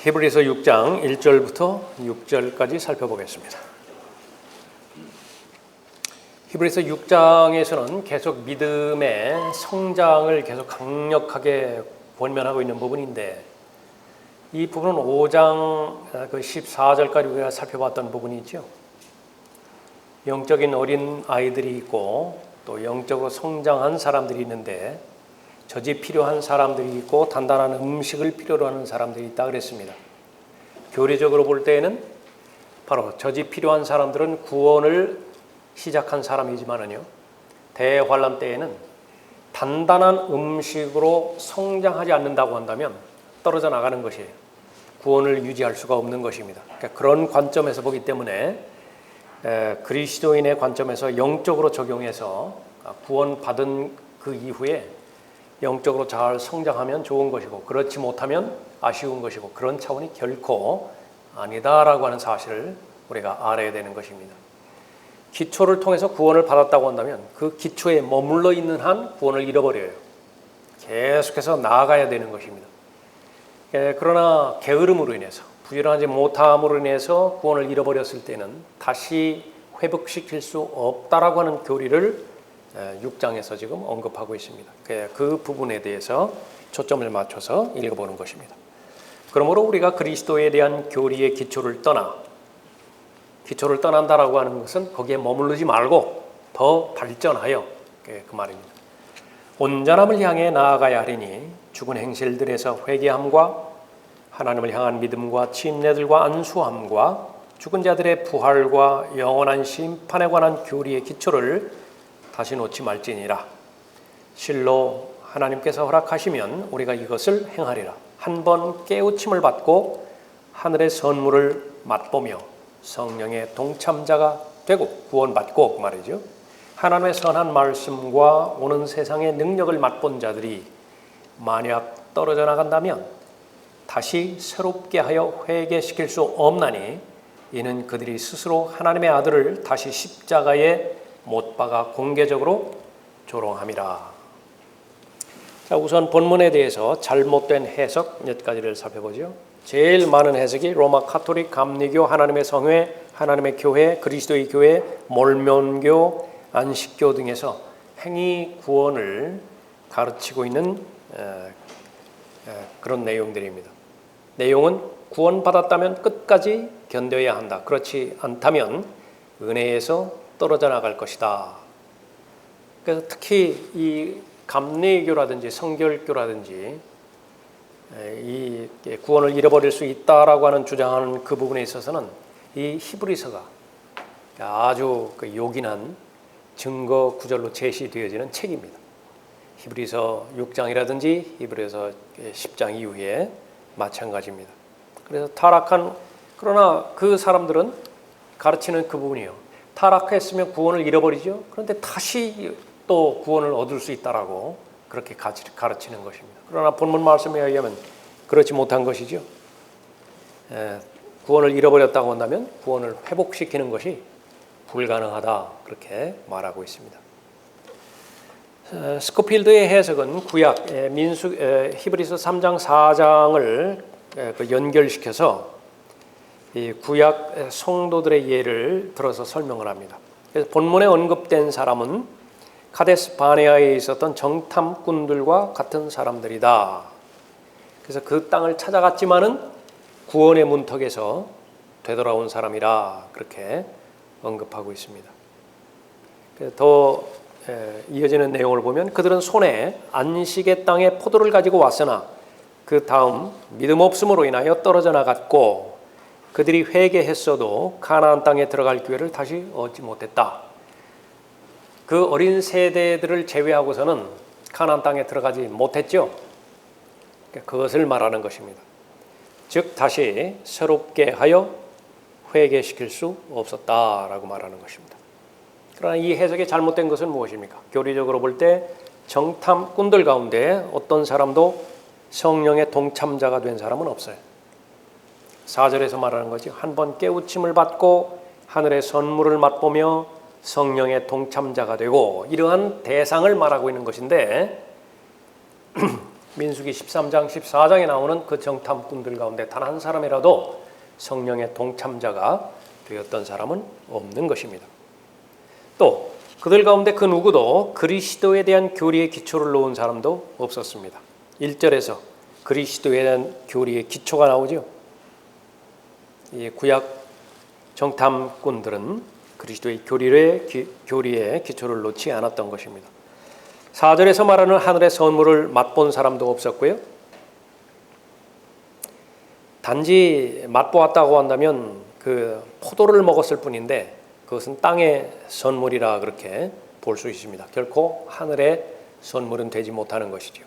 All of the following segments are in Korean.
히브리서 6장 1절부터 6절까지 살펴보겠습니다. 히브리서 6장에서는 계속 믿음의 성장을 계속 강력하게 권면하고 있는 부분인데, 이 부분은 5장 14절까지 우리가 살펴봤던 부분이 있죠. 영적인 어린 아이들이 있고 또 영적으로 성장한 사람들이 있는데, 젖이 필요한 사람들이 있고 단단한 음식을 필요로 하는 사람들이 있다 그랬습니다. 교리적으로 볼 때에는 바로 젖이 필요한 사람들은 구원을 시작한 사람이지만은요, 대환란 때에는 단단한 음식으로 성장하지 않는다고 한다면 떨어져 나가는 것이에요. 구원을 유지할 수가 없는 것입니다. 그러니까 그런 관점에서 보기 때문에 그리스도인의 관점에서 영적으로 적용해서 구원받은 그 이후에 영적으로 잘 성장하면 좋은 것이고, 그렇지 못하면 아쉬운 것이고, 그런 차원이 결코 아니다라고 하는 사실을 우리가 알아야 되는 것입니다. 기초를 통해서 구원을 받았다고 한다면 그 기초에 머물러 있는 한 구원을 잃어버려요. 계속해서 나아가야 되는 것입니다. 그러나 게으름으로 인해서, 부지런하지 못함으로 인해서 구원을 잃어버렸을 때는 다시 회복시킬 수 없다라고 하는 교리를 6장에서 지금 언급하고 있습니다. 그 부분에 대해서 초점을 맞춰서 읽어보는 것입니다. 그러므로 우리가 그리스도에 대한 교리의 기초를 떠난다라고 하는 것은 거기에 머무르지 말고 더 발전하여, 그 말입니다. 온전함을 향해 나아가야 하리니 죽은 행실들에서 회개함과 하나님을 향한 믿음과 침례들과 안수함과 죽은 자들의 부활과 영원한 심판에 관한 교리의 기초를 다시 놓지 말지니라. 실로 하나님께서 허락하시면 우리가 이것을 행하리라. 한 번 깨우침을 받고 하늘의 선물을 맛보며 성령의 동참자가 되고 구원받고, 그 말이죠. 하나님의 선한 말씀과 오는 세상의 능력을 맛본 자들이 만약 떨어져 나간다면 다시 새롭게 하여 회개시킬 수 없나니, 이는 그들이 스스로 하나님의 아들을 다시 십자가에 못 박아 공개적으로 조롱함이라. 자, 우선 본문에 대해서 잘못된 해석 몇 가지를 살펴보죠. 제일 많은 해석이 로마 카톨릭, 감리교, 하나님의 성회, 하나님의 교회, 그리스도의 교회, 몰몬교, 안식교 등에서 행위 구원을 가르치고 있는 그런 내용들입니다. 내용은 구원받았다면 끝까지 견뎌야 한다. 그렇지 않다면 은혜에서 떨어져 나갈 것이다. 그래서 특히 이 감리교라든지 성결교라든지 이 구원을 잃어버릴 수 있다라고 하는 주장하는 그 부분에 있어서는 이 히브리서가 아주 요긴한 증거 구절로 제시되어지는 책입니다. 히브리서 6장이라든지 히브리서 10장 이후에 마찬가지입니다. 그래서 그러나 그 사람들은 가르치는 그 부분이요, 타락했으면 구원을 잃어버리죠. 그런데 다시 또 구원을 얻을 수 있다라고 그렇게 가르치는 것입니다. 그러나 본문 말씀에 의하면 그렇지 못한 것이죠. 구원을 잃어버렸다고 한다면 구원을 회복시키는 것이 불가능하다, 그렇게 말하고 있습니다. 스코필드의 해석은 구약 히브리서 3장 4장을 연결시켜서 이 구약 성도들의 예를 들어서 설명을 합니다. 그래서 본문에 언급된 사람은 카데스 바네아에 있었던 정탐꾼들과 같은 사람들이다. 그래서 그 땅을 찾아갔지만은 구원의 문턱에서 되돌아온 사람이라, 그렇게 언급하고 있습니다. 더 이어지는 내용을 보면 그들은 손에 안식의 땅에 포도를 가지고 왔으나 그 다음 믿음 없음으로 인하여 떨어져 나갔고, 그들이 회개했어도 가나안 땅에 들어갈 기회를 다시 얻지 못했다. 그 어린 세대들을 제외하고서는 가나안 땅에 들어가지 못했죠. 그것을 말하는 것입니다. 즉 다시 새롭게 하여 회개시킬 수 없었다라고 말하는 것입니다. 그러나 이 해석이 잘못된 것은 무엇입니까? 교리적으로 볼 때 정탐꾼들 가운데 어떤 사람도 성령의 동참자가 된 사람은 없어요. 4절에서 말하는 거지, 한 번 깨우침을 받고 하늘의 선물을 맛보며 성령의 동참자가 되고, 이러한 대상을 말하고 있는 것인데 민수기 13장, 14장에 나오는 그 정탐꾼들 가운데 단 한 사람이라도 성령의 동참자가 되었던 사람은 없는 것입니다. 또 그들 가운데 그 누구도 그리스도에 대한 교리의 기초를 놓은 사람도 없었습니다. 1절에서 그리스도에 대한 교리의 기초가 나오죠. 이 구약 정탐꾼들은 그리스도의 교리의 기초를 놓지 않았던 것입니다. 4절에서 말하는 하늘의 선물을 맛본 사람도 없었고요. 단지 맛보았다고 한다면 그 포도를 먹었을 뿐인데 그것은 땅의 선물이라 그렇게 볼 수 있습니다. 결코 하늘의 선물은 되지 못하는 것이죠.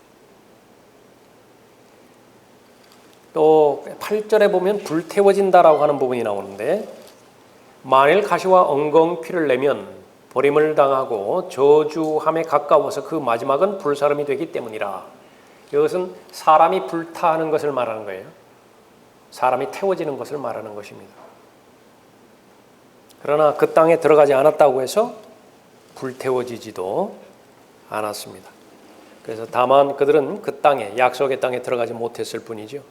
또 8절에 보면 불태워진다라고 하는 부분이 나오는데 만일 가시와 엉겅퀴를 내면 버림을 당하고 저주함에 가까워서 그 마지막은 불사름이 되기 때문이라. 이것은 사람이 불타는 것을 말하는 거예요. 사람이 태워지는 것을 말하는 것입니다. 그러나 그 땅에 들어가지 않았다고 해서 불태워지지도 않았습니다. 그래서 다만 그들은 그 땅에, 약속의 땅에 들어가지 못했을 뿐이죠.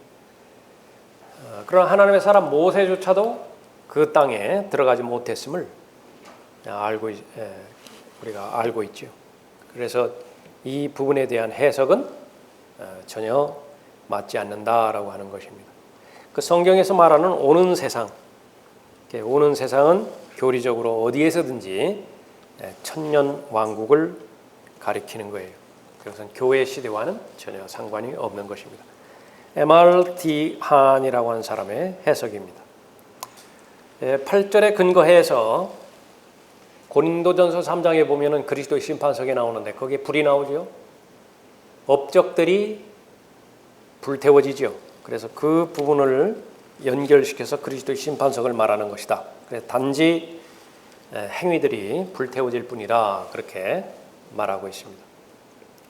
그러나 하나님의 사람 모세조차도 그 땅에 들어가지 못했음을 우리가 알고 있죠. 그래서 이 부분에 대한 해석은 전혀 맞지 않는다라고 하는 것입니다. 그 성경에서 말하는 오는 세상, 오는 세상은 교리적으로 어디에서든지 천년 왕국을 가리키는 거예요. 그것은 교회 시대와는 전혀 상관이 없는 것입니다. M.R.T. 한이라고 하는 사람의 해석입니다. 8절에 근거해서 고린도전서 3장에 보면은 그리스도의 심판석에 나오는데 거기에 불이 나오죠. 업적들이 불태워지죠. 그래서 그 부분을 연결시켜서 그리스도의 심판석을 말하는 것이다. 그래서 단지 행위들이 불태워질 뿐이라 그렇게 말하고 있습니다.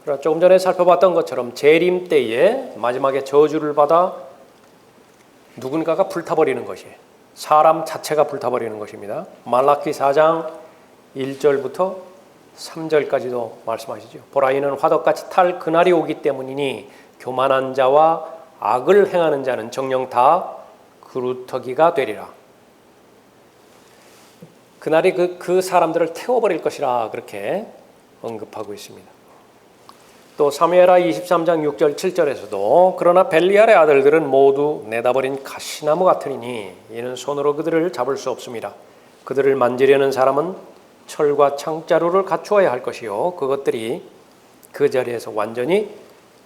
그러나 조금 전에 살펴봤던 것처럼 재림 때에 마지막에 저주를 받아 누군가가 불타버리는 것이에요. 사람 자체가 불타버리는 것입니다. 말라기 4장 1절부터 3절까지도 말씀하시죠. 보라 이는 화덕같이 탈 그날이 오기 때문이니 교만한 자와 악을 행하는 자는 정녕 다 그루터기가 되리라. 그날이 그 사람들을 태워버릴 것이라 그렇게 언급하고 있습니다. 또 사무엘하 23장 6절 7절에서도 그러나 벨리알의 아들들은 모두 내다버린 가시나무 같으리니 이는 손으로 그들을 잡을 수 없습니다. 그들을 만지려는 사람은 철과 창자루를 갖추어야 할 것이요 그것들이 그 자리에서 완전히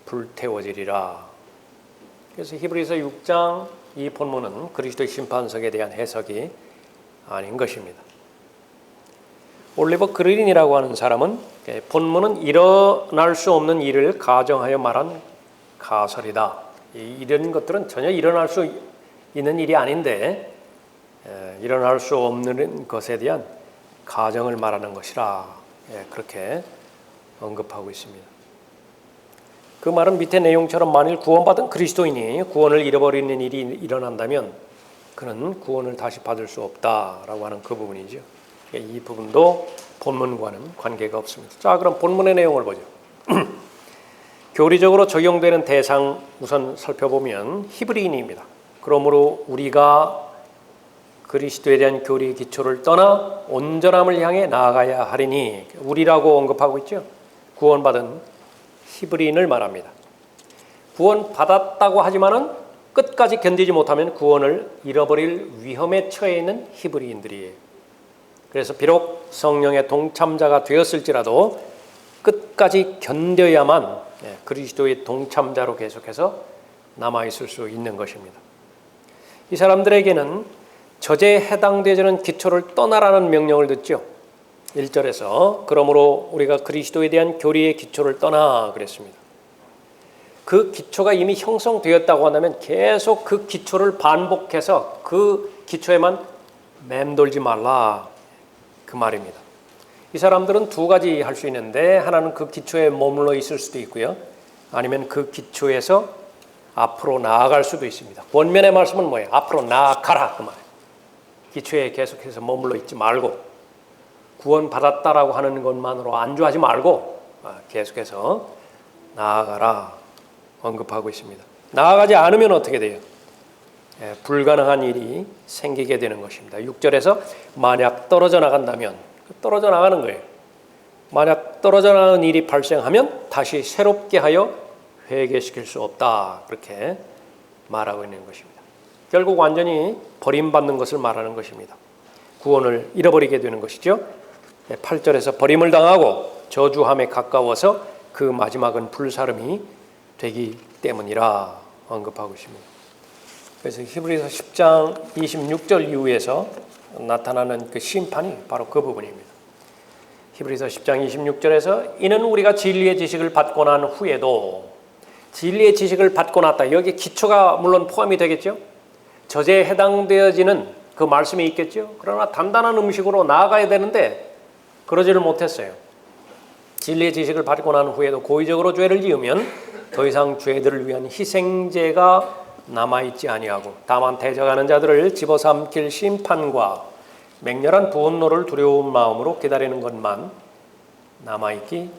불태워지리라. 그래서 히브리서 6장 이 본문은 그리스도의 심판석에 대한 해석이 아닌 것입니다. 올리버 그린이라고 하는 사람은 본문은 일어날 수 없는 일을 가정하여 말한 가설이다. 이런 것들은 전혀 일어날 수 있는 일이 아닌데 일어날 수 없는 것에 대한 가정을 말하는 것이라 그렇게 언급하고 있습니다. 그 말은 밑에 내용처럼 만일 구원받은 그리스도인이 구원을 잃어버리는 일이 일어난다면 그는 구원을 다시 받을 수 없다라고 하는 그 부분이죠. 이 부분도 본문과는 관계가 없습니다. 자, 그럼 본문의 내용을 보죠. 교리적으로 적용되는 대상 우선 살펴보면 히브리인입니다. 그러므로 우리가 그리스도에 대한 교리의 기초를 떠나 온전함을 향해 나아가야 하리니 우리라고 언급하고 있죠. 구원받은 히브리인을 말합니다. 구원받았다고 하지만은 끝까지 견디지 못하면 구원을 잃어버릴 위험에 처해 있는 히브리인들이에요. 그래서 비록 성령의 동참자가 되었을지라도 끝까지 견뎌야만 그리스도의 동참자로 계속해서 남아있을 수 있는 것입니다. 이 사람들에게는 저제에 해당되지 않은 기초를 떠나라는 명령을 듣죠. 1절에서 그러므로 우리가 그리스도에 대한 교리의 기초를 떠나 그랬습니다. 그 기초가 이미 형성되었다고 한다면 계속 그 기초를 반복해서 그 기초에만 맴돌지 말라 그 말입니다. 이 사람들은 두 가지 할 수 있는데 하나는 그 기초에 머물러 있을 수도 있고요. 아니면 그 기초에서 앞으로 나아갈 수도 있습니다. 원면의 말씀은 뭐예요? 앞으로 나아가라 그 말이에요. 기초에 계속해서 머물러 있지 말고 구원받았다라고 하는 것만으로 안주하지 말고 계속해서 나아가라 언급하고 있습니다. 나아가지 않으면 어떻게 돼요? 불가능한 일이 생기게 되는 것입니다. 6절에서 만약 떨어져 나간다면, 떨어져 나가는 거예요. 만약 떨어져 나가는 일이 발생하면 다시 새롭게 하여 회개시킬 수 없다. 그렇게 말하고 있는 것입니다. 결국 완전히 버림받는 것을 말하는 것입니다. 구원을 잃어버리게 되는 것이죠. 8절에서 버림을 당하고 저주함에 가까워서 그 마지막은 불사름이 되기 때문이라 언급하고 있습니다. 그래서 히브리서 10장 26절 이후에서 나타나는 그 심판이 바로 그 부분입니다. 히브리서 10장 26절에서 이는 우리가 진리의 지식을 받고 난 후에도, 진리의 지식을 받고 났다. 여기 기초가 물론 포함이 되겠죠. 저제에 해당되어지는 그 말씀이 있겠죠. 그러나 단단한 음식으로 나아가야 되는데 그러지를 못했어요. 진리의 지식을 받고 난 후에도 고의적으로 죄를 지으면 더 이상 죄들을 위한 희생제가 남아있지 아니하고 다만 대적하는 자들을 집어삼킬 심판과 맹렬한 분노를 두려운 마음으로 기다리는 것만 남아있기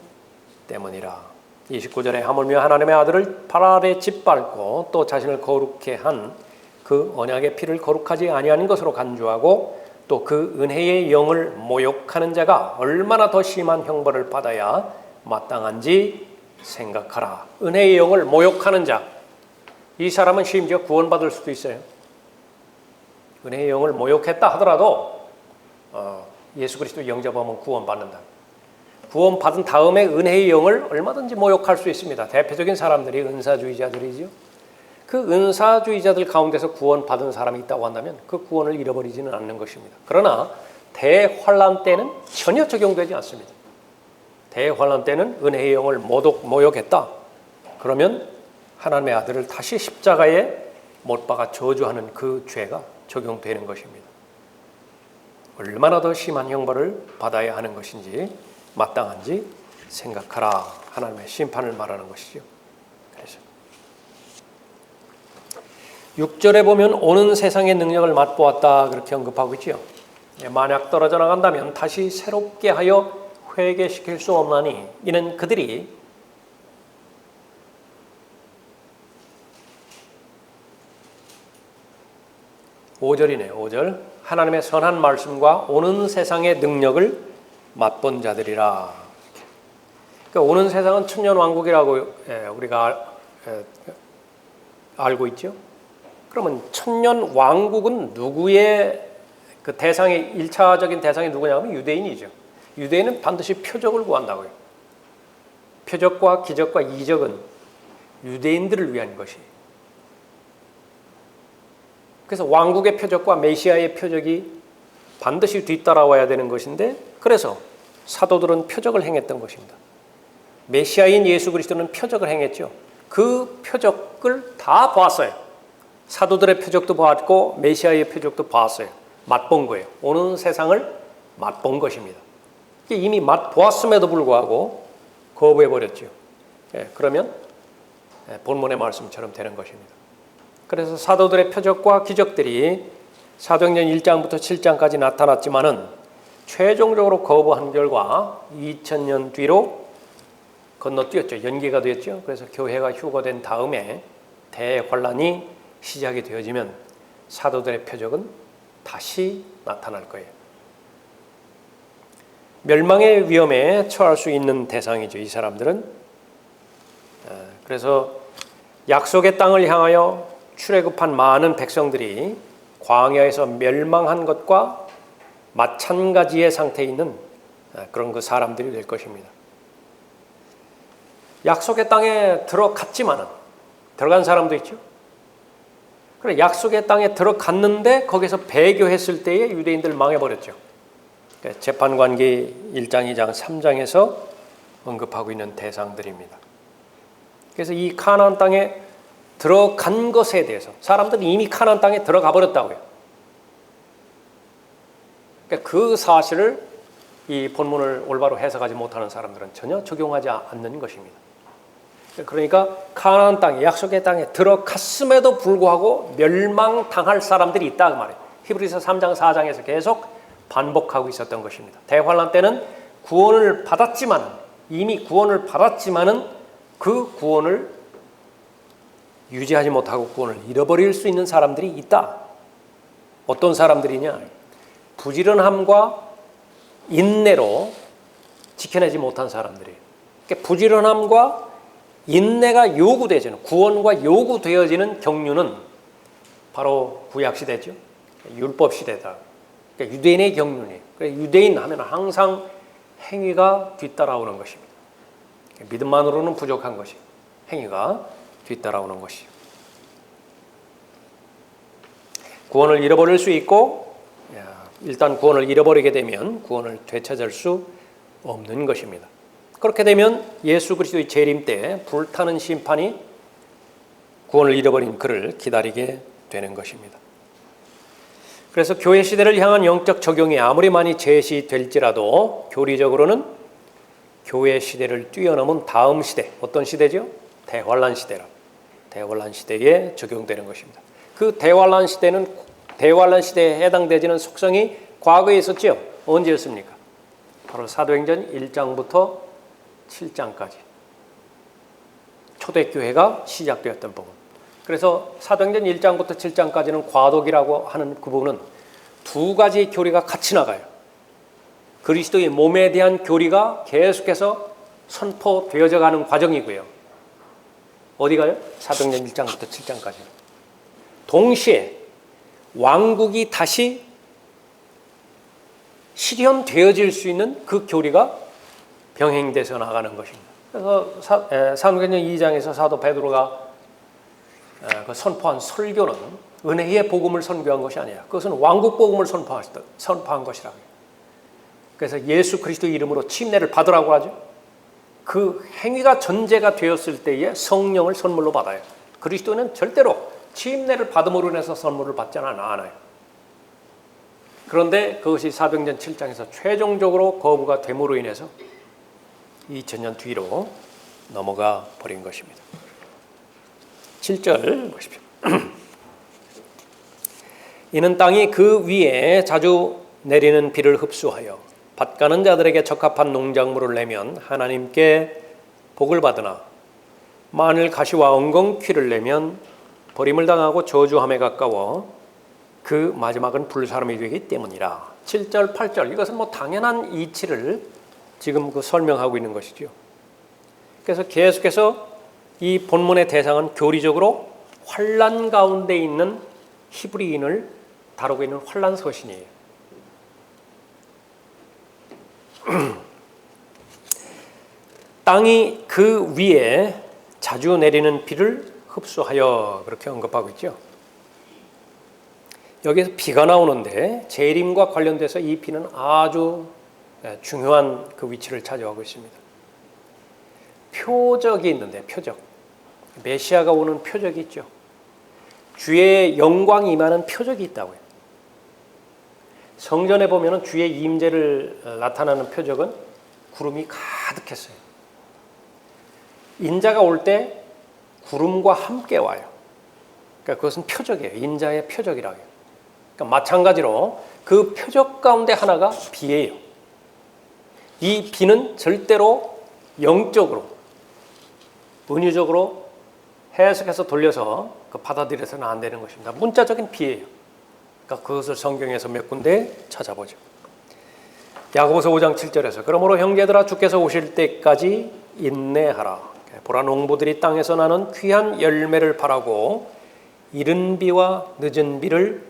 때문이라. 29절에 하물며 하나님의 아들을 팔 아래 짓밟고 또 자신을 거룩해 한 그 언약의 피를 거룩하지 아니하는 것으로 간주하고 또 그 은혜의 영을 모욕하는 자가 얼마나 더 심한 형벌을 받아야 마땅한지 생각하라. 은혜의 영을 모욕하는 자, 이 사람은 심지어 구원받을 수도 있어요. 은혜의 영을 모욕했다 하더라도 예수 그리스도 영접하면 구원받는다. 구원받은 다음에 은혜의 영을 얼마든지 모욕할 수 있습니다. 대표적인 사람들이 은사주의자들이죠. 그 은사주의자들 가운데서 구원받은 사람이 있다고 한다면 그 구원을 잃어버리지는 않는 것입니다. 그러나 대환란 때는 전혀 적용되지 않습니다. 대환란 때는 은혜의 영을 모욕했다. 그러면 하나님의 아들을 다시 십자가에 못 박아 저주하는 그 죄가 적용되는 것입니다. 얼마나 더 심한 형벌을 받아야 하는 것인지 마땅한지 생각하라. 하나님의 심판을 말하는 것이죠. 그래서 6절에 보면 오는 세상의 능력을 맛보았다 그렇게 언급하고 있죠. 만약 떨어져 나간다면 다시 새롭게 하여 회개시킬 수 없나니 이는 그들이 5절이네요. 5절 하나님의 선한 말씀과 오는 세상의 능력을 맛본 자들이라. 그러니까 오는 세상은 천년왕국이라고 우리가 알고 있죠. 그러면 천년왕국은 누구의 그 대상이 1차적인 대상이 누구냐면 유대인이죠. 유대인은 반드시 표적을 구한다고요. 표적과 기적과 이적은 유대인들을 위한 것이. 그래서 왕국의 표적과 메시아의 표적이 반드시 뒤따라와야 되는 것인데 그래서 사도들은 표적을 행했던 것입니다. 메시아인 예수 그리스도는 표적을 행했죠. 그 표적을 다 보았어요. 사도들의 표적도 보았고 메시아의 표적도 보았어요. 맛본 거예요. 오는 세상을 맛본 것입니다. 이미 맛보았음에도 불구하고 거부해버렸죠. 그러면 본문의 말씀처럼 되는 것입니다. 그래서 사도들의 표적과 기적들이 사도행전 1장부터 7장까지 나타났지만은 최종적으로 거부한 결과 2000년 뒤로 건너뛰었죠. 연기가 되었죠. 그래서 교회가 휴거된 다음에 대환란이 시작이 되어지면 사도들의 표적은 다시 나타날 거예요. 멸망의 위험에 처할 수 있는 대상이죠. 이 사람들은. 그래서 약속의 땅을 향하여 출애굽한 많은 백성들이 광야에서 멸망한 것과 마찬가지의 상태에 있는 그런 그 사람들이 될 것입니다. 약속의 땅에 들어갔지만은 들어간 사람도 있죠. 그래 약속의 땅에 들어갔는데 거기서 배교했을 때에 유대인들 망해버렸죠. 재판관계 1장, 2장, 3장에서 언급하고 있는 대상들입니다. 그래서 이 가나안 땅에 들어간 것에 대해서 사람들이 이미 가나안 땅에 들어가 버렸다고요. 그러니까 그 사실을 이 본문을 올바로 해석하지 못하는 사람들은 전혀 적용하지 않는 것입니다. 그러니까 가나안 땅에 약속의 땅에 들어갔음에도 불구하고 멸망당할 사람들이 있다 그 말이에요. 히브리서 3장 4장에서 계속 반복하고 있었던 것입니다. 대환란 때는 구원을 받았지만 이미 구원을 받았지만은 그 구원을 유지하지 못하고 구원을 잃어버릴 수 있는 사람들이 있다. 어떤 사람들이냐? 부지런함과 인내로 지켜내지 못한 사람들이에요. 그러니까 부지런함과 인내가 요구되어지는, 구원과 요구되어지는 경륜은 바로 구약시대죠. 율법시대다. 그러니까 유대인의 경륜이에요. 그러니까 유대인 하면 항상 행위가 뒤따라오는 것입니다. 믿음만으로는 부족한 것이 행위가 뒤따라오는 것이요. 구원을 잃어버릴 수 있고, 일단 구원을 잃어버리게 되면 구원을 되찾을 수 없는 것입니다. 그렇게 되면 예수 그리스도의 재림 때 불타는 심판이 구원을 잃어버린 그를 기다리게 되는 것입니다. 그래서 교회 시대를 향한 영적 적용이 아무리 많이 제시될지라도 교리적으로는 교회 시대를 뛰어넘은 다음 시대, 어떤 시대죠? 대환란 시대라. 대환란 시대에 적용되는 것입니다. 그 대환란 시대에 해당되지는 속성이 과거에 있었죠. 언제였습니까? 바로 사도행전 1장부터 7장까지 초대교회가 시작되었던 부분. 그래서 사도행전 1장부터 7장까지는 과도기라고 하는 그 부분은 두 가지 교리가 같이 나가요. 그리스도의 몸에 대한 교리가 계속해서 선포되어져 가는 과정이고요. 어디 가요? 사도행전 1장부터 7장까지. 동시에 왕국이 다시 실현되어질 수 있는 그 교리가 병행돼서 나가는 것입니다. 그래서 사도행전 2장에서 사도 베드로가 선포한 설교는 은혜의 복음을 선교한 것이 아니야. 그것은 왕국 복음을 선포한 것이라고요. 그래서 예수 그리스도의 이름으로 침례를 받으라고 하죠. 그 행위가 전제가 되었을 때에 성령을 선물로 받아요. 그리스도는 절대로 침례를 받음으로 인해서 선물을 받지는 않아요. 그런데 그것이 사도행전 7장에서 최종적으로 거부가 됨으로 인해서 2000년 뒤로 넘어가 버린 것입니다. 7절 보십시오. 이는 땅이 그 위에 자주 내리는 비를 흡수하여 밭 가는 자들에게 적합한 농작물을 내면 하나님께 복을 받으나 만일 가시와 엉겅퀴를 내면 버림을 당하고 저주함에 가까워 그 마지막은 불사름이 되기 때문이라. 7절 8절 이것은 당연한 이치를 지금 설명하고 있는 것이죠. 그래서 계속해서 이 본문의 대상은 교리적으로 환난 가운데 있는 히브리인을 다루고 있는 환난 서신이에요. 땅이 그 위에 자주 내리는 비를 흡수하여 그렇게 언급하고 있죠. 여기서 비가 나오는데 재림과 관련돼서 이 비는 아주 중요한 그 위치를 차지하고 있습니다. 표적이 있는데 표적. 메시아가 오는 표적이 있죠. 주의 영광이 임하는 표적이 있다고요. 성전에 보면 주의 임재를 나타나는 표적은 구름이 가득했어요. 인자가 올 때 구름과 함께 와요. 그러니까 그것은 표적이에요. 인자의 표적이라고요. 그러니까 마찬가지로 그 표적 가운데 하나가 비예요. 이 비는 절대로 영적으로, 은유적으로 해석해서 돌려서 받아들여서는 안 되는 것입니다. 문자적인 비예요. 그러니까 그것을 성경에서 몇 군데 찾아보죠. 야고보서 5장 7절에서 그러므로 형제들아 주께서 오실 때까지 인내하라. 보라 농부들이 땅에서 나는 귀한 열매를 바라고 이른 비와 늦은 비를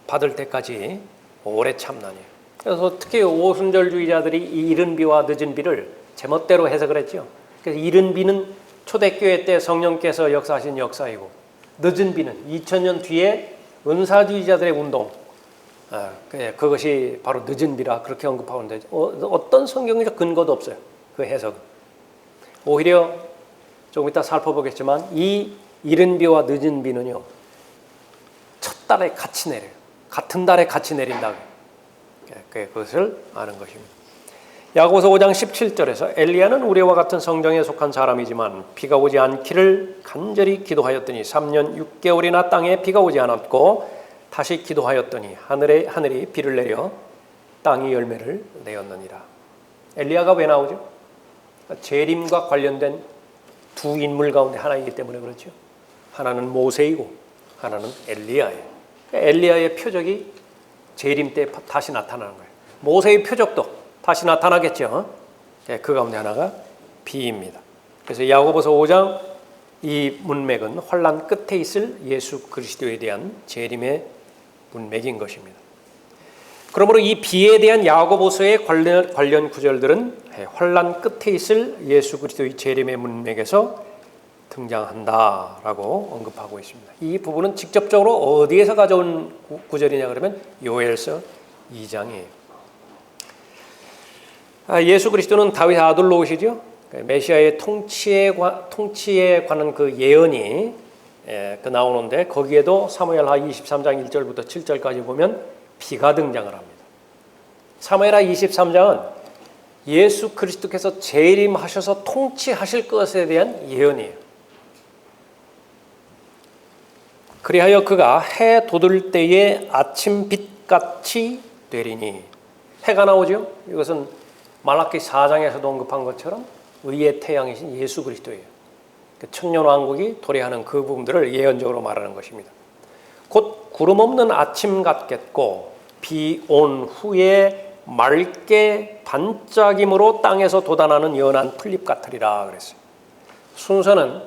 받을 때까지 오래 참나니. 그래서 특히 오순절주의자들이 이 이른 비와 늦은 비를 제멋대로 해석을 했죠. 그래서 이른 비는 초대교회 때 성령께서 역사하신 역사이고 늦은 비는 2000년 뒤에 은사주의자들의 운동, 그것이 바로 늦은 비라 그렇게 언급하고 있는데 어떤 성경적 근거도 없어요. 그 해석은. 오히려 조금 이따 살펴보겠지만 이 이른 비와 늦은 비는요, 첫 달에 같이 내려요. 같은 달에 같이 내린다고. 그것을 아는 것입니다. 야고보서 5장 17절에서 엘리야는 우리와 같은 성정에 속한 사람이지만 비가 오지 않기를 간절히 기도하였더니 3년 6개월이나 땅에 비가 오지 않았고 다시 기도하였더니 하늘이 비를 내려 땅이 열매를 내었느니라. 엘리야가 왜 나오죠? 재림과 관련된 두 인물 가운데 하나이기 때문에 그렇죠. 하나는 모세이고 하나는 엘리야예요. 엘리야의 표적이 재림 때 다시 나타나는 거예요. 모세의 표적도 다시 나타나겠죠. 그 가운데 하나가 비입니다. 그래서 야고보서 5장 이 문맥은 환난 끝에 있을 예수 그리스도에 대한 재림의 문맥인 것입니다. 그러므로 이 비에 대한 야고보서의 관련 구절들은 환난 끝에 있을 예수 그리스도의 재림의 문맥에서 등장한다라고 언급하고 있습니다. 이 부분은 직접적으로 어디에서 가져온 구절이냐 그러면 요엘서 2장이에요. 예수 그리스도는 다윗 아들로 오시죠. 메시아의 통치에 관한 그 예언이 나오는데 거기에도 사무엘하 23장 1절부터 7절까지 보면 비가 등장을 합니다. 사무엘하 23장은 예수 그리스도께서 재림하셔서 통치하실 것에 대한 예언이에요. 그리하여 그가 해 돋을 때에 아침 빛같이 되리니. 해가 나오죠. 이것은 말라기 4장에서도 언급한 것처럼 의의 태양이신 예수 그리스도예요. 천년왕국이 도래하는 그 부분들을 예언적으로 말하는 것입니다. 곧 구름 없는 아침 같겠고 비 온 후에 맑게 반짝임으로 땅에서 돋아나는 연한 풀잎 같으리라 그랬어요. 순서는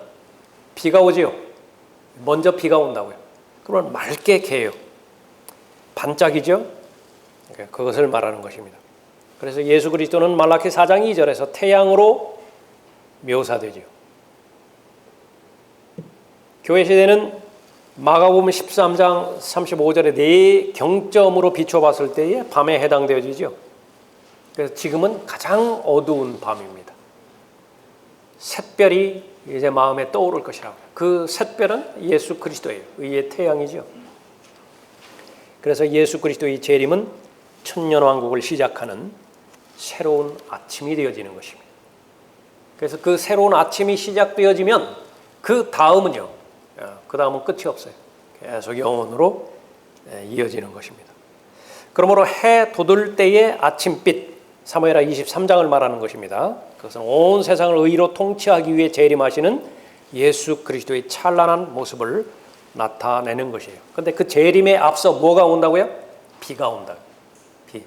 비가 오지요. 먼저 비가 온다고요. 그러면 맑게 개요. 반짝이죠. 그것을 말하는 것입니다. 그래서 예수 그리스도는 말라기 4장 2절에서 태양으로 묘사되죠. 교회 시대는 마가복음 13장 35절에 네 경점으로 비춰봤을 때에 밤에 해당되어지죠. 그래서 지금은 가장 어두운 밤입니다. 샛별이 이제 마음에 떠오를 것이라고. 그 샛별은 예수 그리스도예요. 의의 태양이죠. 그래서 예수 그리스도의 재림은 천년왕국을 시작하는 새로운 아침이 되어지는 것입니다. 그래서 그 새로운 아침이 시작되어지면 그 다음은요. 그 다음은 끝이 없어요. 계속 영원으로 이어지는 것입니다. 그러므로 해 돋을 때의 아침빛, 사무엘하 23장을 말하는 것입니다. 그것은 온 세상을 의로 통치하기 위해 재림하시는 예수 그리스도의 찬란한 모습을 나타내는 것이에요. 그런데 그 재림에 앞서 뭐가 온다고요? 비가 온다. 비.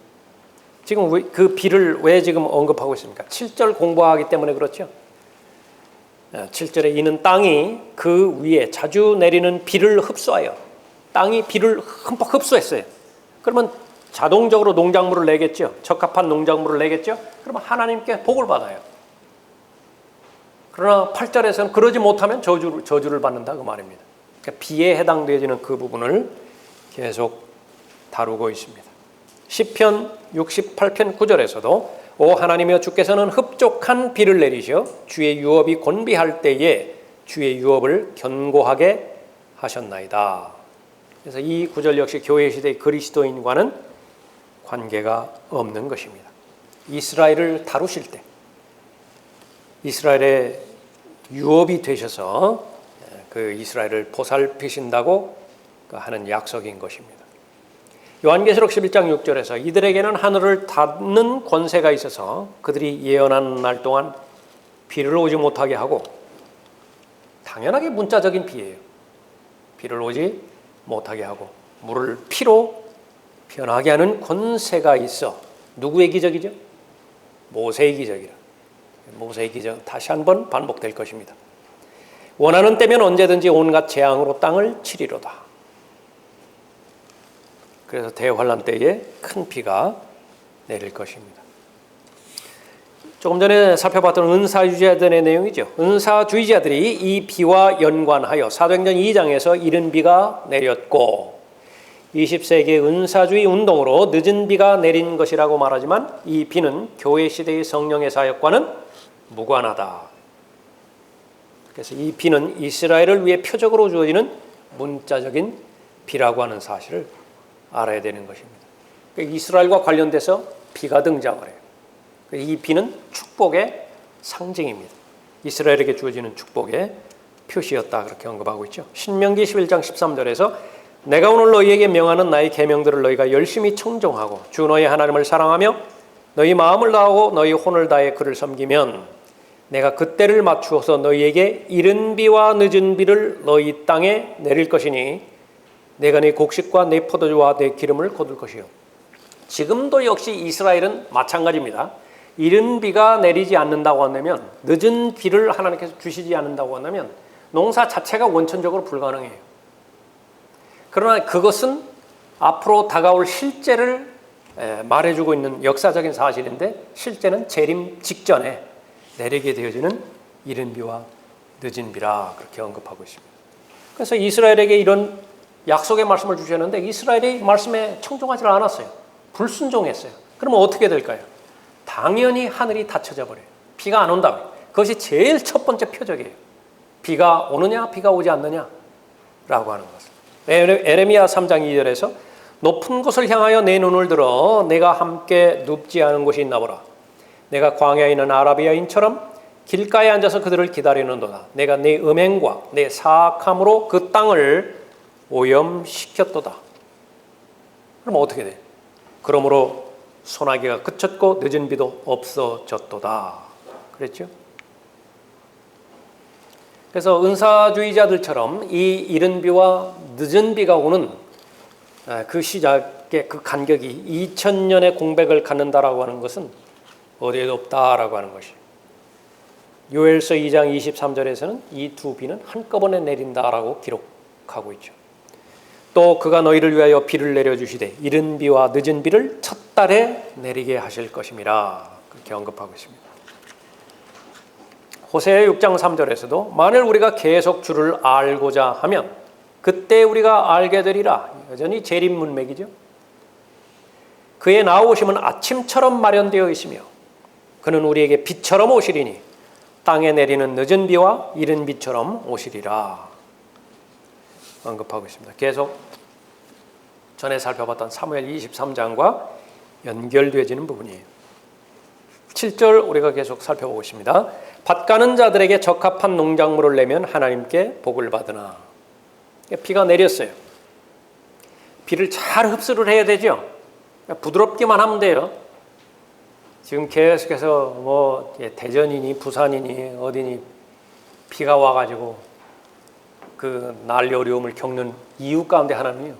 지금 그 비를 왜 지금 언급하고 있습니까? 7절 공부하기 때문에 그렇죠. 7절에 이는 땅이 그 위에 자주 내리는 비를 흡수하여 땅이 비를 흠뻑 흡수했어요. 그러면 자동적으로 농작물을 내겠죠. 적합한 농작물을 내겠죠. 그러면 하나님께 복을 받아요. 그러나 8절에서는 그러지 못하면 저주를 받는다 그 말입니다. 그러니까 비에 해당되어지는 그 부분을 계속 다루고 있습니다. 시편 68편 9절에서도 오 하나님이여 주께서는 흡족한 비를 내리시어 주의 유업이 곤비할 때에 주의 유업을 견고하게 하셨나이다. 그래서 이 구절 역시 교회 시대의 그리스도인과는 관계가 없는 것입니다. 이스라엘을 다루실 때 이스라엘의 유업이 되셔서 그 이스라엘을 보살피신다고 하는 약속인 것입니다. 요한계시록 11장 6절에서 이들에게는 하늘을 닫는 권세가 있어서 그들이 예언하는 날 동안 비를 오지 못하게 하고, 당연하게 문자적인 비예요. 비를 오지 못하게 하고 물을 피로 변하게 하는 권세가 있어. 누구의 기적이죠? 모세의 기적이라. 모세의 기적 다시 한번 반복될 것입니다. 원하는 때면 언제든지 온갖 재앙으로 땅을 치리로다. 그래서 대환란 때에 큰 비가 내릴 것입니다. 조금 전에 살펴봤던 은사주의자들의 내용이죠. 은사주의자들이 이 비와 연관하여 사도행전 2장에서 이른 비가 내렸고 20세기의 은사주의 운동으로 늦은 비가 내린 것이라고 말하지만 이 비는 교회 시대의 성령의 사역과는 무관하다. 그래서 이 비는 이스라엘을 위해 표적으로 주어지는 문자적인 비라고 하는 사실을 알아야 되는 것입니다. 그러니까 이스라엘과 관련돼서 비가 등장을 해요. 이 비는 축복의 상징입니다. 이스라엘에게 주어지는 축복의 표시였다 그렇게 언급하고 있죠. 신명기 11장 13절에서 내가 오늘 너희에게 명하는 나의 계명들을 너희가 열심히 청종하고 주 너희 하나님을 사랑하며 너희 마음을 다하고 너희 혼을 다해 그를 섬기면 내가 그때를 맞추어서 너희에게 이른 비와 늦은 비를 너희 땅에 내릴 것이니 내가 네 곡식과 네 포도주와 네 기름을 거둘 것이요. 지금도 역시 이스라엘은 마찬가지입니다. 이른 비가 내리지 않는다고 한다면, 늦은 비를 하나님께서 주시지 않는다고 한다면 농사 자체가 원천적으로 불가능해요. 그러나 그것은 앞으로 다가올 실제를 말해주고 있는 역사적인 사실인데, 실제는 재림 직전에 내리게 되어지는 이른 비와 늦은 비라 그렇게 언급하고 있습니다. 그래서 이스라엘에게 이런 약속의 말씀을 주셨는데 이스라엘이 말씀에 청종하지 않았어요. 불순종했어요. 그러면 어떻게 될까요? 당연히 하늘이 닫혀져 버려요. 비가 안 온다고요. 그것이 제일 첫 번째 표적이에요. 비가 오느냐 비가 오지 않느냐라고 하는 것을. 에레미야 3장 2절에서 높은 곳을 향하여 내 눈을 들어 내가 함께 눕지 않은 곳이 있나 보라. 내가 광야에 있는 아라비아인처럼 길가에 앉아서 그들을 기다리는도다. 내가 내 음행과 내 사악함으로 그 땅을 오염시켰도다. 그럼 어떻게 돼? 그러므로 소나기가 그쳤고 늦은 비도 없어졌도다. 그랬죠? 그래서 은사주의자들처럼 이 이른 비와 늦은 비가 오는 그 시작의 그 간격이 2000년의 공백을 갖는다라고 하는 것은 어디에도 없다라고 하는 것이에요. 요엘서 2장 23절에서는 이 두 비는 한꺼번에 내린다라고 기록하고 있죠. 또 그가 너희를 위하여 비를 내려주시되 이른 비와 늦은 비를 첫 달에 내리게 하실 것임이라 그렇게 언급하고 있습니다. 호세아 6장 3절에서도 만일 우리가 계속 주를 알고자 하면 그때 우리가 알게 되리라. 여전히 재림문맥이죠. 그의 나오심은 아침처럼 마련되어 있으며 그는 우리에게 비처럼 오시리니 땅에 내리는 늦은 비와 이른 비처럼 오시리라 언급하고 있습니다. 계속 전에 살펴봤던 사무엘 23장과 연결되어지는 부분이에요. 7절 우리가 계속 살펴보고 있습니다. 밭 가는 자들에게 적합한 농작물을 내면 하나님께 복을 받으나. 비가 내렸어요. 비를 잘 흡수를 해야 되죠. 부드럽기만 하면 돼요. 지금 계속해서 대전이니 부산이니 어디니 비가 와가지고 그 난리 어려움을 겪는 이유 가운데 하나는요,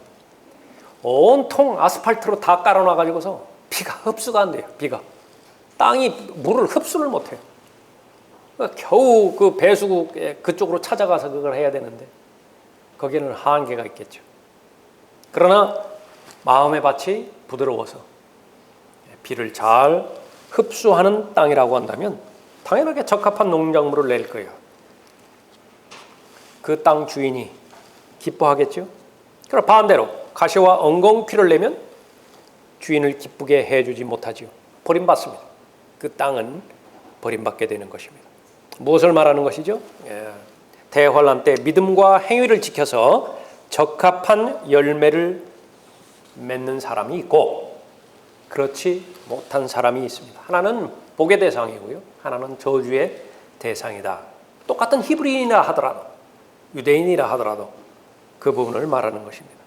온통 아스팔트로 다 깔아놔가지고서 비가 흡수가 안 돼요. 비가 땅이 물을 흡수를 못해요. 겨우 그 배수구 그쪽으로 찾아가서 그걸 해야 되는데 거기는 한계가 있겠죠. 그러나 마음의 밭이 부드러워서 비를 잘 흡수하는 땅이라고 한다면 당연하게 적합한 농작물을 낼 거예요. 그 땅 주인이 기뻐하겠죠. 그럼 반대로 가시와 엉겅퀴를 내면 주인을 기쁘게 해주지 못하지요. 버림받습니다. 그 땅은 버림받게 되는 것입니다. 무엇을 말하는 것이죠? 대환란 때 믿음과 행위를 지켜서 적합한 열매를 맺는 사람이 있고 그렇지 못한 사람이 있습니다. 하나는 복의 대상이고요, 하나는 저주의 대상이다. 똑같은 히브리인이라 하더라도 유대인이라 하더라도 그 부분을 말하는 것입니다.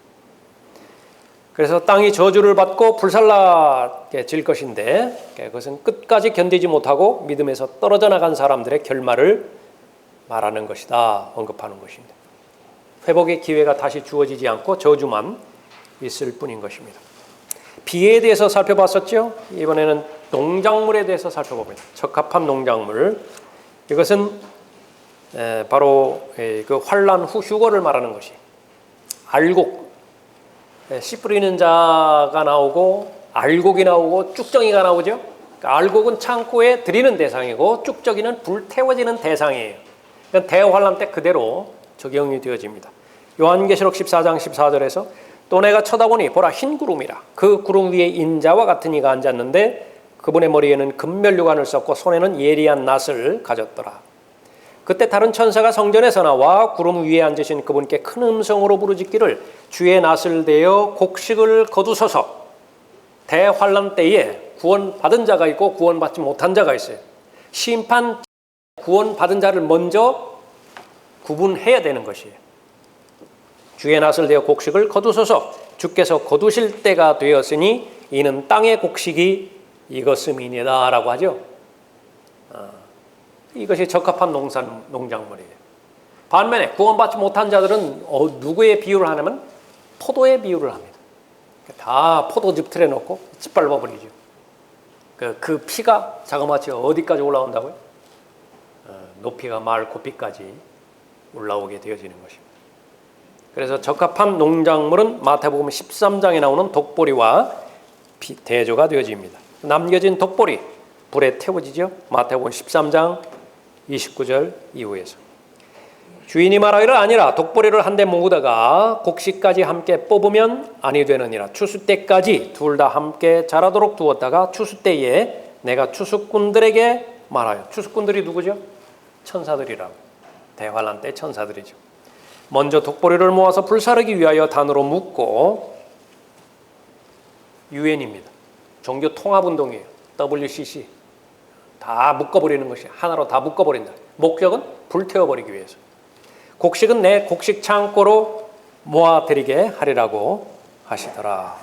그래서 땅이 저주를 받고 불살라질 것인데 그것은 끝까지 견디지 못하고 믿음에서 떨어져 나간 사람들의 결말을 말하는 것이다, 언급하는 것입니다. 회복의 기회가 다시 주어지지 않고 저주만 있을 뿐인 것입니다. 비에 대해서 살펴봤었죠. 이번에는 농작물에 대해서 살펴봅니다. 적합한 농작물, 이것은 바로 그 환란 후 휴거를 말하는 것이 알곡, 씨 뿌리는 자가 나오고 알곡이 나오고 쭉정이가 나오죠. 그러니까 알곡은 창고에 들이는 대상이고 쭉정이는 불태워지는 대상이에요. 그러니까 대환란 때 그대로 적용이 되어집니다. 요한계시록 14장 14절에서 또 내가 쳐다보니 보라 흰 구름이라. 그 구름 위에 인자와 같은 이가 앉았는데 그분의 머리에는 금면류관을 썼고 손에는 예리한 낫을 가졌더라. 그때 다른 천사가 성전에서 나와 구름 위에 앉으신 그분께 큰 음성으로 부르짖기를 주의 낫을 대어 곡식을 거두소서. 대환란 때에 구원받은 자가 있고 구원받지 못한 자가 있어요. 심판 구원받은 자를 먼저 구분해야 되는 것이에요. 주의 낫을 대어 곡식을 거두소서. 주께서 거두실 때가 되었으니 이는 땅의 곡식이 익었음이니라 라고 하죠. 이것이 적합한 농작물이에요. 반면에 구원받지 못한 자들은 누구의 비유를 하냐면 포도의 비유를 합니다. 다 포도즙 틀에 놓고 짓밟아 버리죠. 그 피가 자그마치 어디까지 올라온다고요? 높이가 말 고피까지 올라오게 되어지는 것입니다. 그래서 적합한 농작물은 마태복음 13장에 나오는 독보리와 대조가 되어집니다. 남겨진 독보리 불에 태워지죠. 마태복음 13장 29절 이후에서 주인이 말하기를 아니라 독보리를 한데 모으다가 곡식까지 함께 뽑으면 아니 되느니라. 추수 때까지 둘 다 함께 자라도록 두었다가 추수 때에 내가 추수꾼들에게 말하여. 추수꾼들이 누구죠? 천사들이라고. 대환란 때 천사들이죠. 먼저 독보리를 모아서 불사르기 위하여 단으로 묶고, 유엔입니다. 종교 통합운동이에요. WCC. 다 묶어버리는 것이 하나로 다 묶어버린다. 목적은 불태워버리기 위해서. 곡식은 내 곡식 창고로 모아드리게 하리라고 하시더라.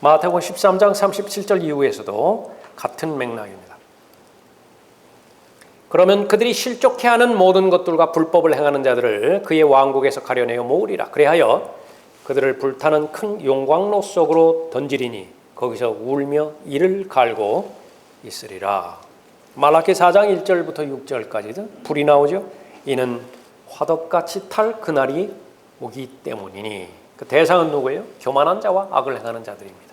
마태복음 13장 37절 이후에서도 같은 맥락입니다. 그러면 그들이 실족해하는 모든 것들과 불법을 행하는 자들을 그의 왕국에서 가려내어 모으리라. 그리하여 그들을 불타는 큰 용광로 속으로 던지리니 거기서 울며 이를 갈고 있으리라. 말라기 4장 1절부터 6절까지도 불이 나오죠. 이는 화덕같이 탈 그날이 오기 때문이니. 그 대상은 누구예요? 교만한 자와 악을 행하는 자들입니다.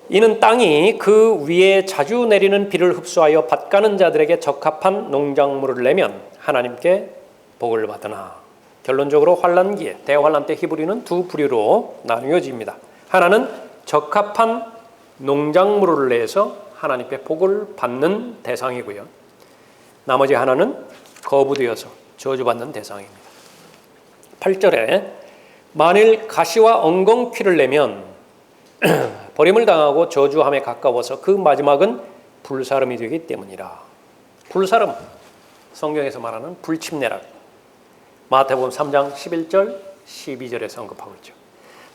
이는 땅이 그 위에 자주 내리는 비를 흡수하여 밭가는 자들에게 적합한 농작물을 내면 하나님께 복을 받으나. 결론적으로 환란기에 대환란 때 히브리는 두 부류로 나누어집니다. 하나는 적합한 농작물을 내서 하나님께 복을 받는 대상이고요. 나머지 하나는 거부되어서 저주받는 대상입니다. 8절에 만일 가시와 엉겅퀴를 내면 버림을 당하고 저주함에 가까워서 그 마지막은 불사름이 되기 때문이라. 불사름, 성경에서 말하는 불침례라. 마태복음 3장 11절 12절에 언급하고 있죠.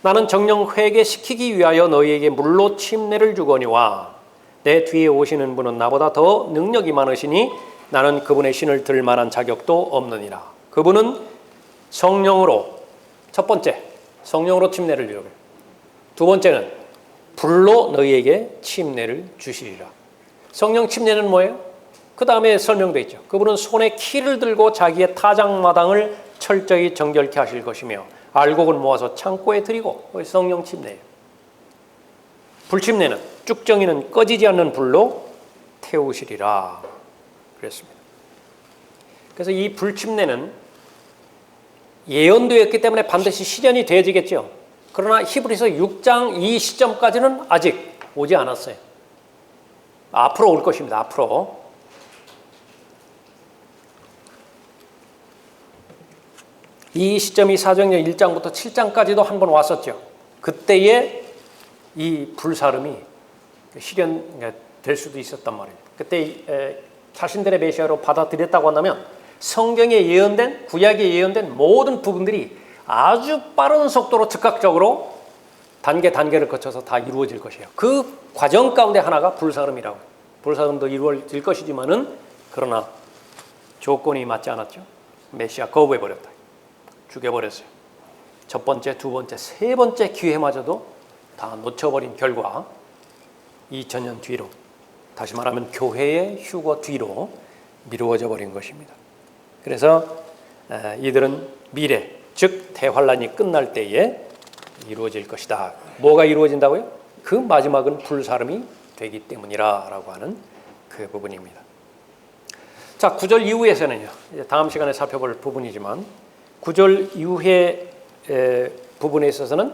나는 정녕 회개시키기 위하여 너희에게 물로 침례를 주거니와 내 뒤에 오시는 분은 나보다 더 능력이 많으시니 나는 그분의 신을 들 만한 자격도 없느니라. 그분은 성령으로, 첫 번째 성령으로 침례를 주려고 해요. 두 번째는 불로 너희에게 침례를 주시리라. 성령 침례는 뭐예요? 그 다음에 설명되어 있죠. 그분은 손에 키를 들고 자기의 타작마당을 철저히 정결케 하실 것이며 알곡을 모아서 창고에 드리고, 성령 침례예요. 불침례는 쭉정이는 꺼지지 않는 불로 태우시리라 그랬습니다. 그래서 이 불침례는 예언되었기 때문에 반드시 실현이 되어지겠죠. 그러나 히브리서 6장 이 시점까지는 아직 오지 않았어요. 앞으로 올 것입니다. 앞으로. 이 시점이 사도행전 1장부터 7장까지도 한 번 왔었죠. 그때에 이 불사름이 실현될 수도 있었단 말이에요. 그때 자신들의 메시아로 받아들였다고 한다면 성경에 예언된, 구약에 예언된 모든 부분들이 아주 빠른 속도로 즉각적으로 단계를 거쳐서 다 이루어질 것이에요. 그 과정 가운데 하나가 불사름이라고. 불사름도 이루어질 것이지만은 그러나 조건이 맞지 않았죠. 메시아 거부해버렸다. 죽여버렸어요. 첫 번째, 두 번째, 세 번째 기회마저도 다 놓쳐버린 결과 2000년 뒤로, 다시 말하면 교회의 휴거 뒤로 미루어져 버린 것입니다. 그래서 이들은 미래, 즉 대환란이 끝날 때에 이루어질 것이다. 뭐가 이루어진다고요? 그 마지막은 불사름이 되기 때문이라 라고 하는 그 부분입니다. 자, 9절 이후에서는요, 다음 시간에 살펴볼 부분이지만 9절 이후의 부분에 있어서는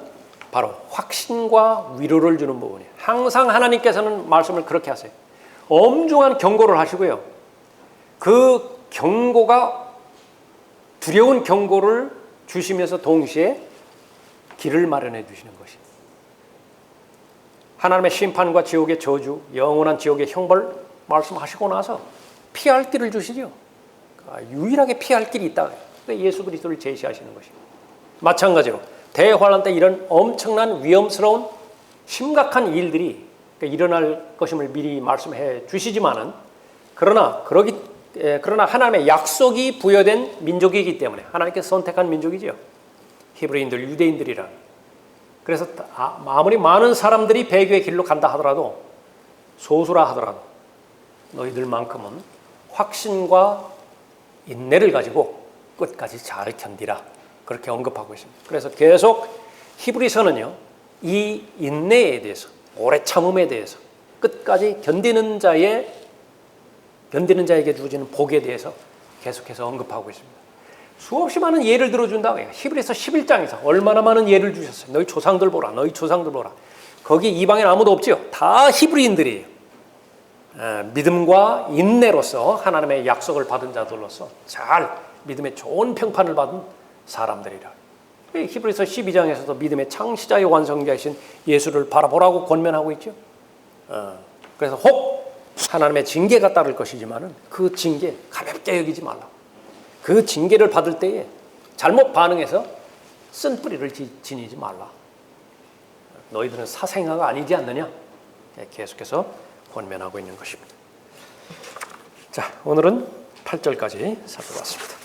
바로 확신과 위로를 주는 부분이에요. 항상 하나님께서는 말씀을 그렇게 하세요. 엄중한 경고를 하시고요. 그 경고가 두려운 경고를 주시면서 동시에 길을 마련해 주시는 것이. 하나님의 심판과 지옥의 저주, 영원한 지옥의 형벌 말씀하시고 나서 피할 길을 주시죠. 유일하게 피할 길이 있다. 예수 그리스도를 제시하시는 것입니다. 마찬가지로 대환란 때 이런 엄청난 위험스러운 심각한 일들이 일어날 것임을 미리 말씀해 주시지만은 그러나 하나님의 약속이 부여된 민족이기 때문에 하나님께서 선택한 민족이죠. 히브리인들, 유대인들이란. 그래서 아무리 많은 사람들이 배교의 길로 간다 하더라도, 소수라 하더라도 너희들만큼은 확신과 인내를 가지고 끝까지 잘 견디라, 그렇게 언급하고 있습니다. 그래서 계속 히브리서는요, 이 인내에 대해서, 오래 참음에 대해서, 끝까지 견디는 자에게 주어지는 복에 대해서 계속해서 언급하고 있습니다. 수없이 많은 예를 들어준다고 해요. 히브리서 11장에서 얼마나 많은 예를 주셨어요. 너희 조상들 보라, 너희 조상들 보라. 거기 이방인 아무도 없지요. 다 히브리인들이에요. 믿음과 인내로서 하나님의 약속을 받은 자들로서 잘 믿음의 좋은 평판을 받은 사람들이라. 히브리서 12장에서도 믿음의 창시자요 완성자이신 예수를 바라보라고 권면하고 있죠. 그래서 혹 하나님의 징계가 따를 것이지만은 그 징계 가볍게 여기지 말라. 그 징계를 받을 때에 잘못 반응해서 쓴뿌리를 지니지 말라. 너희들은 사생아가 아니지 않느냐? 계속해서 권면하고 있는 것입니다. 자, 오늘은 8절까지 살펴봤습니다.